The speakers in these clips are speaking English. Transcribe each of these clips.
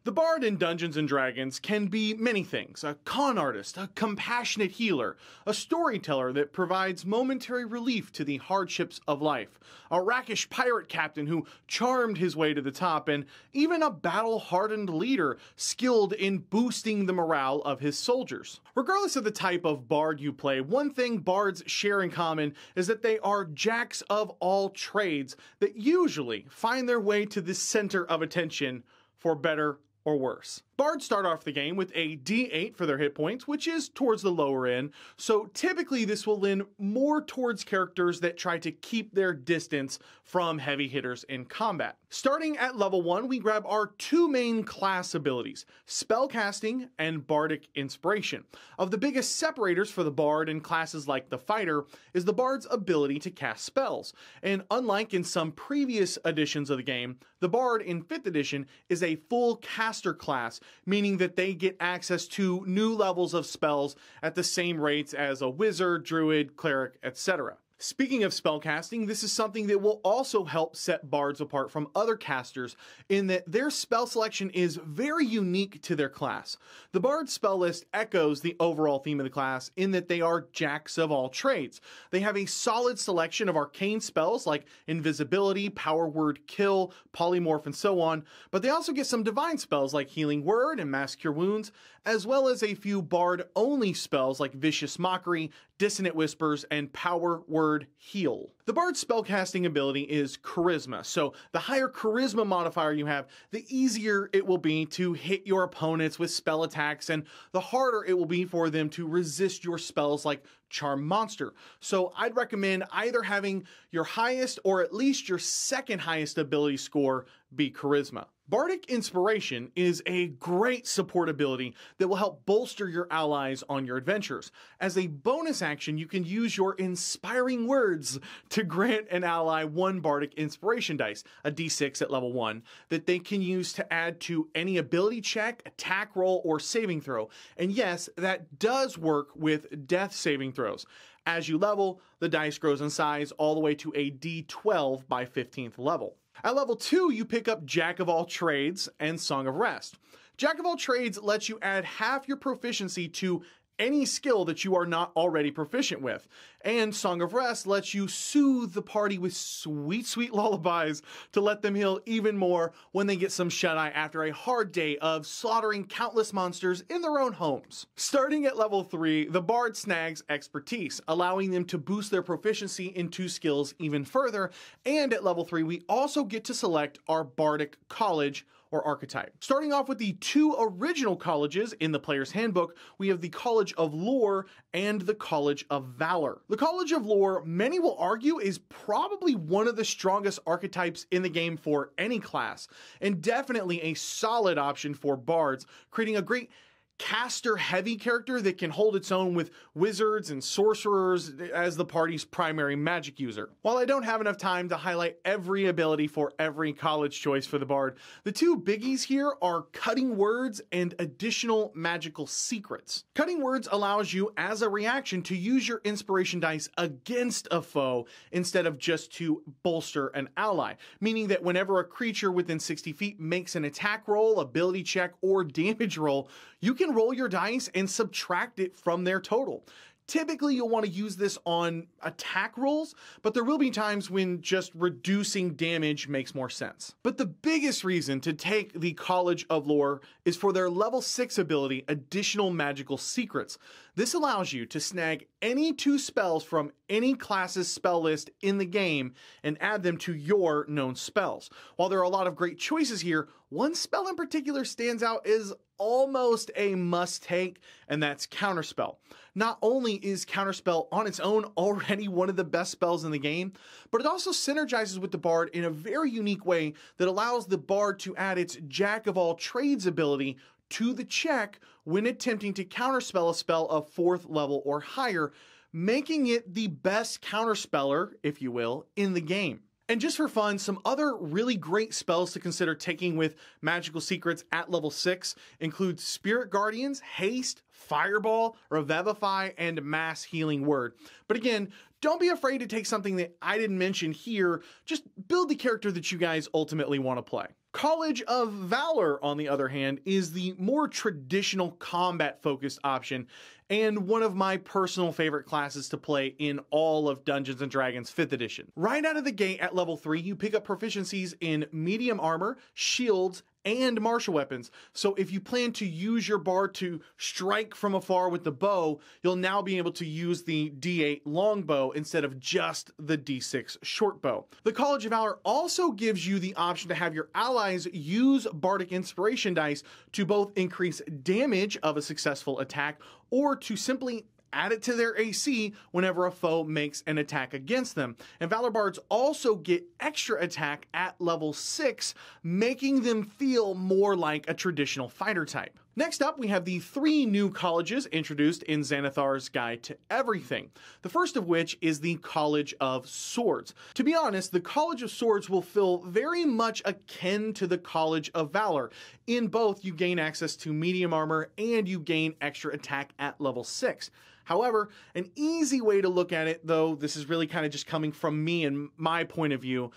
The Bard in Dungeons & Dragons can be many things: a con artist, a compassionate healer, a storyteller that provides momentary relief to the hardships of life, a rakish pirate captain who charmed his way to the top, and even a battle-hardened leader skilled in boosting the morale of his soldiers. Regardless of the type of Bard you play, one thing Bards share in common is that they are jacks of all trades that usually find their way to the center of attention, for better or worse. Bards start off the game with a D8 for their hit points, which is towards the lower end, so typically this will lean more towards characters that try to keep their distance from heavy hitters in combat. Starting at level 1, we grab our two main class abilities, Spellcasting and Bardic Inspiration. Of the biggest separators for the Bard in classes like the Fighter is the Bard's ability to cast spells, and unlike in some previous editions of the game, the Bard in 5th edition is a full caster class, meaning that they get access to new levels of spells at the same rates as a wizard, druid, cleric, etc. Speaking of spellcasting, this is something that will also help set bards apart from other casters in that their spell selection is very unique to their class. The bard's spell list echoes the overall theme of the class in that they are jacks of all trades. They have a solid selection of arcane spells like invisibility, power word kill, polymorph, and so on, but they also get some divine spells like healing word and mass cure wounds, as well as a few bard only spells like vicious mockery, dissonant whispers, and power word heal. The bard's spellcasting ability is charisma, so the higher charisma modifier you have, the easier it will be to hit your opponents with spell attacks, and the harder it will be for them to resist your spells like Charm Monster. So I'd recommend either having your highest or at least your second highest ability score be charisma. Bardic Inspiration is a great support ability that will help bolster your allies on your adventures. As a bonus action, you can use your inspiring words to grant an ally one Bardic Inspiration dice, a d6 at level 1, that they can use to add to any ability check, attack roll, or saving throw. And yes, that does work with death saving throws. As you level, the dice grows in size all the way to a d12 by 15th level. At level 2, you pick up Jack of All Trades and Song of Rest. Jack of All Trades lets you add half your proficiency to any skill that you are not already proficient with. And Song of Rest lets you soothe the party with sweet, sweet lullabies to let them heal even more when they get some shut-eye after a hard day of slaughtering countless monsters in their own homes. Starting at level 3, the Bard snags Expertise, allowing them to boost their proficiency in 2 skills even further. And at level 3, we also get to select our Bardic College or archetype. Starting off with the 2 original colleges in the player's handbook, we have the College of Lore and the College of Valor. The College of Lore, many will argue, is probably one of the strongest archetypes in the game for any class, and definitely a solid option for bards, creating a great caster-heavy character that can hold its own with wizards and sorcerers as the party's primary magic user. While I don't have enough time to highlight every ability for every college choice for the bard, the 2 biggies here are Cutting Words and Additional Magical Secrets. Cutting Words allows you, as a reaction, to use your inspiration dice against a foe instead of just to bolster an ally, meaning that whenever a creature within 60 feet makes an attack roll, ability check, or damage roll, you can roll your dice and subtract it from their total. Typically, you'll want to use this on attack rolls, but there will be times when just reducing damage makes more sense. But the biggest reason to take the College of Lore is for their level 6 ability, Additional Magical Secrets. This allows you to snag any 2 spells from any class's spell list in the game and add them to your known spells. While there are a lot of great choices here, one spell in particular stands out as almost a must-take, and that's Counterspell. Not only is Counterspell on its own already one of the best spells in the game, but it also synergizes with the Bard in a very unique way that allows the Bard to add its Jack of All Trades ability to the check when attempting to counterspell a spell of 4th level or higher, making it the best counterspeller, if you will, in the game. And just for fun, some other really great spells to consider taking with Magical Secrets at level 6 include Spirit Guardians, Haste, Fireball, Revivify, and Mass Healing Word. But again, don't be afraid to take something that I didn't mention here. Just build the character that you guys ultimately want to play. College of Valor, on the other hand, is the more traditional combat-focused option and one of my personal favorite classes to play in all of Dungeons & Dragons 5th edition. Right out of the gate at level 3, you pick up proficiencies in medium armor, shields, and martial weapons. So if you plan to use your bard to strike from afar with the bow, you'll now be able to use the D8 longbow instead of just the D6 short bow. The College of Valor also gives you the option to have your allies use bardic inspiration dice to both increase damage of a successful attack or to simply add it to their AC whenever a foe makes an attack against them. And Valor Bards also get extra attack at level 6, making them feel more like a traditional fighter type. Next up, we have the 3 new colleges introduced in Xanathar's Guide to Everything. The first of which is the College of Swords. To be honest, the College of Swords will feel very much akin to the College of Valor. In both, you gain access to medium armor and you gain extra attack at level 6. However, an easy way to look at it, though this is really kind of just coming from me and my point of view,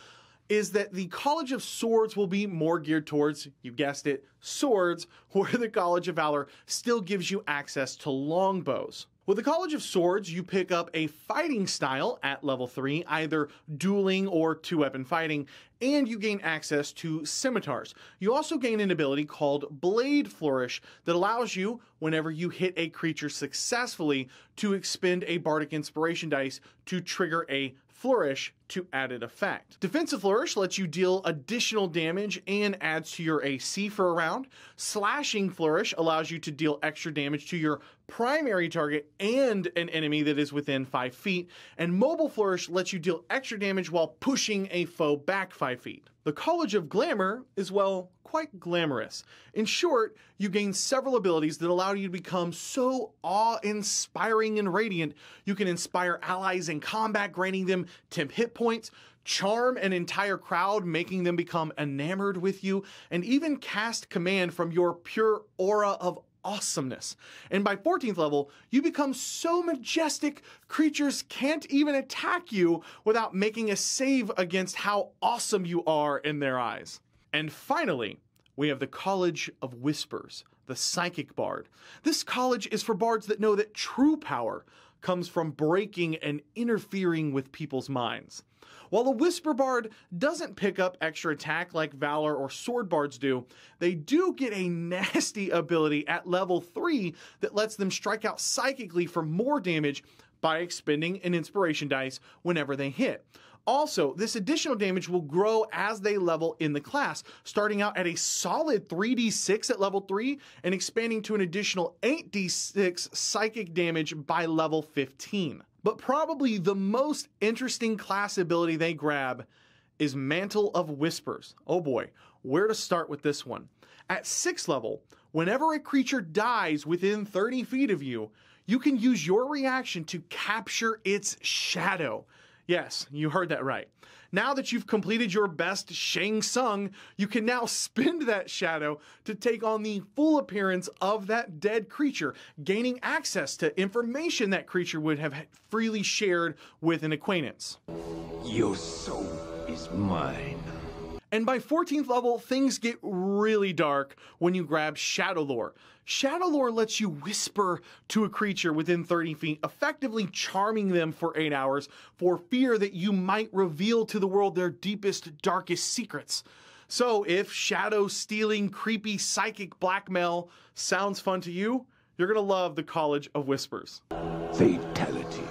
is that the College of Swords will be more geared towards, you guessed it, swords, where the College of Valor still gives you access to longbows. With the College of Swords, you pick up a fighting style at level 3, either dueling or 2-weapon fighting, and you gain access to scimitars. You also gain an ability called Blade Flourish that allows you, whenever you hit a creature successfully, to expend a bardic inspiration dice to trigger a flourish to added effect. Defensive Flourish lets you deal additional damage and adds to your AC for a round. Slashing Flourish allows you to deal extra damage to your primary target and an enemy that is within 5 feet. And Mobile Flourish lets you deal extra damage while pushing a foe back 5 feet. The College of Glamour is, well, quite glamorous. In short, you gain several abilities that allow you to become so awe-inspiring and radiant, you can inspire allies in combat, granting them temp hit points, charm an entire crowd, making them become enamored with you, and even cast command from your pure aura of awesomeness. And by 14th level, you become so majestic, creatures can't even attack you without making a save against how awesome you are in their eyes. And finally, we have the College of Whispers, the Psychic Bard. This college is for bards that know that true power comes from breaking and interfering with people's minds. While the Whisper Bard doesn't pick up extra attack like Valor or Sword Bards do, they do get a nasty ability at level 3 that lets them strike out psychically for more damage by expending an inspiration dice whenever they hit. Also, this additional damage will grow as they level in the class, starting out at a solid 3d6 at level 3 and expanding to an additional 8d6 psychic damage by level 15. But probably the most interesting class ability they grab is Mantle of Whispers. Oh boy, where to start with this one? At 6th level, whenever a creature dies within 30 feet of you, you can use your reaction to capture its shadow. Yes, you heard that right. Now that you've completed your best Shang Tsung, you can now spend that shadow to take on the full appearance of that dead creature, gaining access to information that creature would have freely shared with an acquaintance. Your soul is mine. And by 14th level, things get really dark when you grab Shadow Lore. Shadow Lore lets you whisper to a creature within 30 feet, effectively charming them for 8 hours for fear that you might reveal to the world their deepest, darkest secrets. So if shadow stealing, creepy psychic blackmail sounds fun to you, you're gonna love the College of Whispers. Fatality.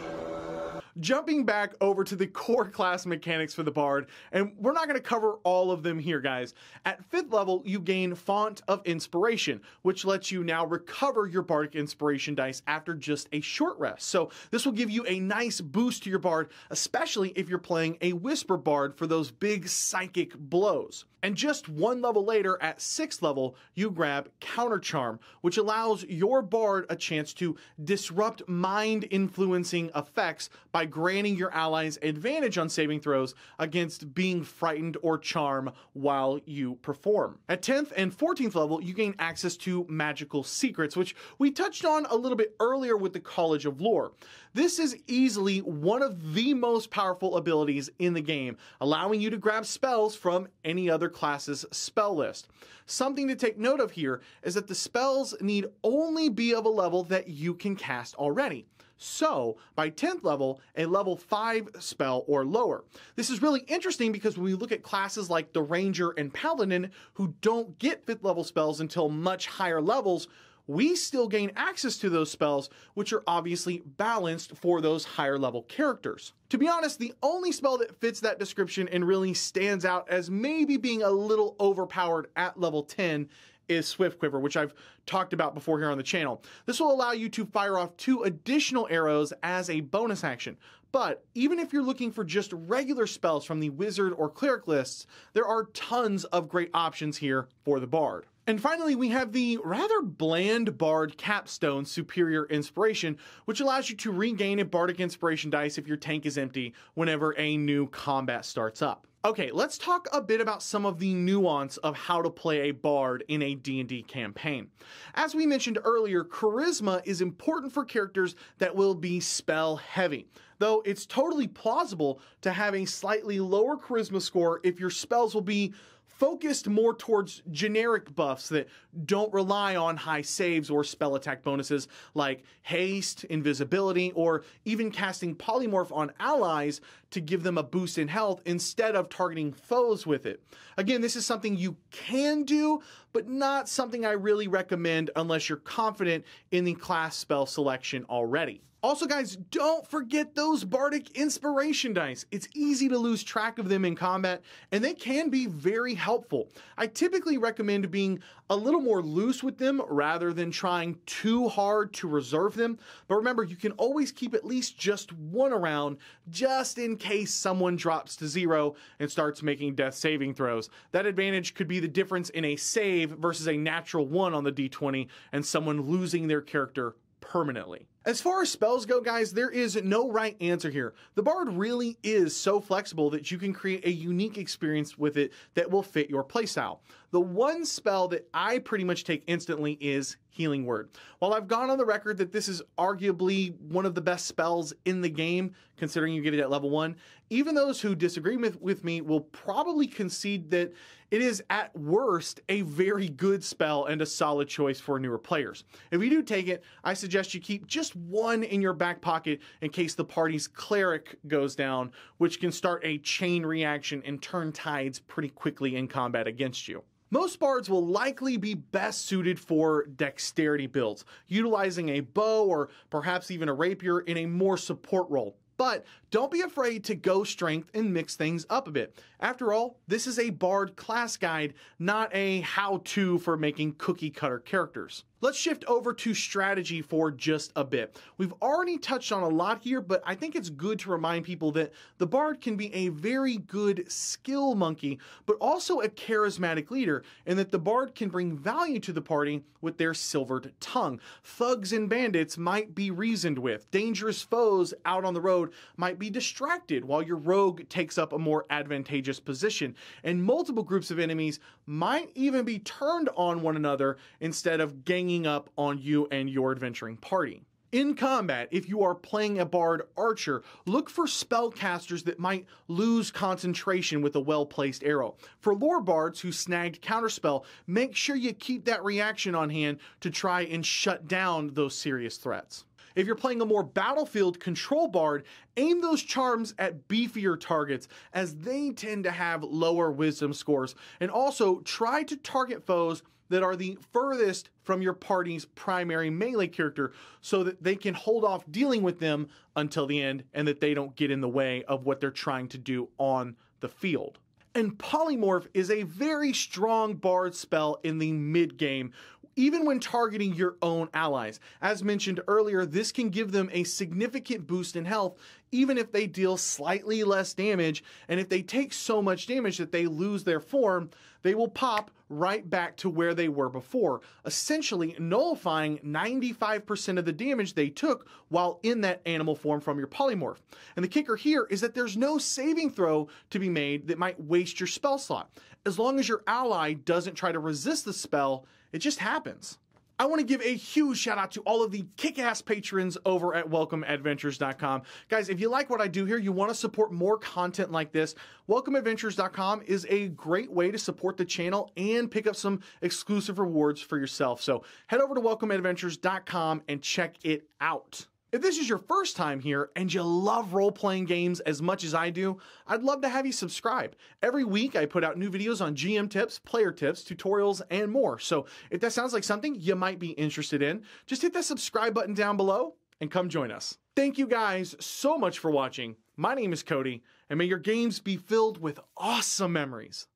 Jumping back over to the core class mechanics for the Bard, and we're not going to cover all of them here, guys. At 5th level, you gain Font of Inspiration, which lets you now recover your Bardic Inspiration dice after just a short rest. So this will give you a nice boost to your Bard, especially if you're playing a Whisper Bard for those big psychic blows. And just one level later, at 6th level, you grab Counter Charm, which allows your Bard a chance to disrupt mind-influencing effects by granting your allies advantage on saving throws against being frightened or charmed while you perform. At 10th and 14th level, you gain access to Magical Secrets, which we touched on a little bit earlier with the College of Lore. This is easily one of the most powerful abilities in the game, allowing you to grab spells from any other class's spell list. Something to take note of here is that the spells need only be of a level that you can cast already. So, by 10th level, a level 5 spell or lower. This is really interesting because when we look at classes like the Ranger and Paladin who don't get 5th level spells until much higher levels, we still gain access to those spells, which are obviously balanced for those higher level characters. To be honest, the only spell that fits that description and really stands out as maybe being a little overpowered at level 10 is Swift Quiver, which I've talked about before here on the channel. This will allow you to fire off 2 additional arrows as a bonus action. But even if you're looking for just regular spells from the Wizard or Cleric lists, there are tons of great options here for the Bard. And finally, we have the rather bland Bard Capstone Superior Inspiration, which allows you to regain a Bardic Inspiration dice if your tank is empty whenever a new combat starts up. Okay, let's talk a bit about some of the nuance of how to play a Bard in a D&D campaign. As we mentioned earlier, charisma is important for characters that will be spell heavy, though it's totally plausible to have a slightly lower charisma score if your spells will be focused more towards generic buffs that don't rely on high saves or spell attack bonuses like haste, invisibility, or even casting polymorph on allies to give them a boost in health instead of targeting foes with it. Again, this is something you can do, but not something I really recommend unless you're confident in the class spell selection already. Also guys, don't forget those Bardic Inspiration dice. It's easy to lose track of them in combat, and they can be very helpful. I typically recommend being a little more loose with them rather than trying too hard to reserve them. But remember, you can always keep at least just one around just in case someone drops to 0 and starts making death saving throws. That advantage could be the difference in a save versus a natural 1 on the d20 and someone losing their character permanently. As far as spells go, guys, there is no right answer here. The Bard really is so flexible that you can create a unique experience with it that will fit your playstyle. The one spell that I pretty much take instantly is Healing Word. While I've gone on the record that this is arguably one of the best spells in the game, considering you get it at level 1, even those who disagree with me will probably concede that it is at worst a very good spell and a solid choice for newer players. If you do take it, I suggest you keep just one in your back pocket in case the party's cleric goes down, which can start a chain reaction and turn tides pretty quickly in combat against you. Most bards will likely be best suited for dexterity builds, utilizing a bow or perhaps even a rapier in a more support role. But don't be afraid to go strength and mix things up a bit. After all, this is a bard class guide, not a how-to for making cookie cutter characters. Let's shift over to strategy for just a bit. We've already touched on a lot here, but I think it's good to remind people that the bard can be a very good skill monkey, but also a charismatic leader, and that the bard can bring value to the party with their silvered tongue. Thugs and bandits might be reasoned with. Dangerous foes out on the road might be distracted while your rogue takes up a more advantageous position, and multiple groups of enemies might even be turned on one another instead of ganging up on you and your adventuring party. In combat, if you are playing a bard archer, look for spellcasters that might lose concentration with a well-placed arrow. For lore bards who snagged counterspell, make sure you keep that reaction on hand to try and shut down those serious threats. If you're playing a more battlefield control bard, aim those charms at beefier targets as they tend to have lower wisdom scores, and also try to target foes that are the furthest from your party's primary melee character so that they can hold off dealing with them until the end and that they don't get in the way of what they're trying to do on the field. And Polymorph is a very strong bard spell in the mid-game, even when targeting your own allies. As mentioned earlier, this can give them a significant boost in health, even if they deal slightly less damage, and if they take so much damage that they lose their form, they will pop right back to where they were before, essentially nullifying 95% of the damage they took while in that animal form from your polymorph. And the kicker here is that there's no saving throw to be made that might waste your spell slot. As long as your ally doesn't try to resist the spell, it just happens. I want to give a huge shout out to all of the kick-ass patrons over at WelcomeAdventures.com. Guys, if you like what I do here, you want to support more content like this, WelcomeAdventures.com is a great way to support the channel and pick up some exclusive rewards for yourself. So head over to WelcomeAdventures.com and check it out. If this is your first time here and you love role-playing games as much as I do, I'd love to have you subscribe. Every week I put out new videos on GM tips, player tips, tutorials, and more. So if that sounds like something you might be interested in, just hit that subscribe button down below and come join us. Thank you guys so much for watching. My name is Cody, and may your games be filled with awesome memories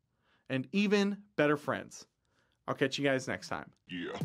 and even better friends. I'll catch you guys next time. Yeah.